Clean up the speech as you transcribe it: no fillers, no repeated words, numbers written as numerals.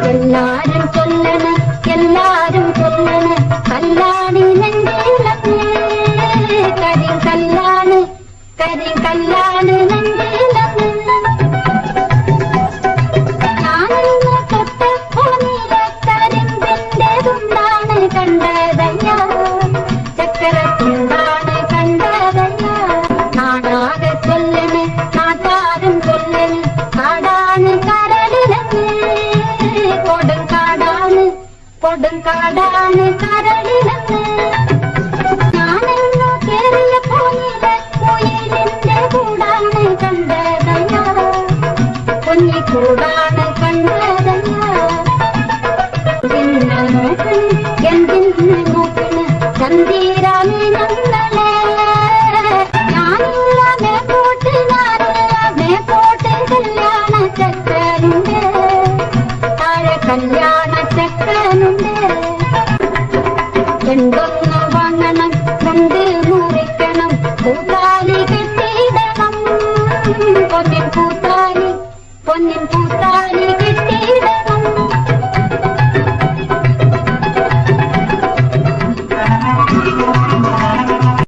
എല്ലാരും ചൊല്ലണ എല്ലാരും ചൊല്ലണ കല്ലാണി നെഞ്ചിലത്ത് കരിങ്കല്ലാണ് കരിങ്കല്ലാണ് നെഞ്ചിലത്ത് ഞാനിന്ന് തൊട്ടപ്പോ നീലക്കരിമ്പിന്റെ തുണ്ടാണ് കണ്ടതയ്യ ചക്കരത്തുണ്ടാണ് കണ്ടതയ്യ നാടാകെ ചൊല്ലണ് നാട്ടാരും ചൊല്ലണ് കാടാണ് കരളിലത്ത് കൊടുങ്കാടാണ് കരളിലത്ത് ഞാനെന്നു കേറിയപ്പോ നീലക്കുയിലിന്റെ കൂടാണ് കണ്ടതയ്യ പൊന്നിക്കൂടാണ് കണ്ടതയ്യ പിന്നെ നോക്കണ് എന്തിന് നോക്കണ് ചന്തീരാമി ഞങ്ങളെ ഞാനില്ല മേപ്പോട്ട് നാരില്ല മേപ്പോട്ട് കല്യാണ ചക്കനുണ്ട് താഴെ കല്യാണ ചക്കനുണ്ട് എന്തൊന്നു വാങ്ങണം കൊണ്ട് മുറിക്കണം പൂത്താലി കെട്ടിയിടണം പൊന്നിൻ പൂത്താലി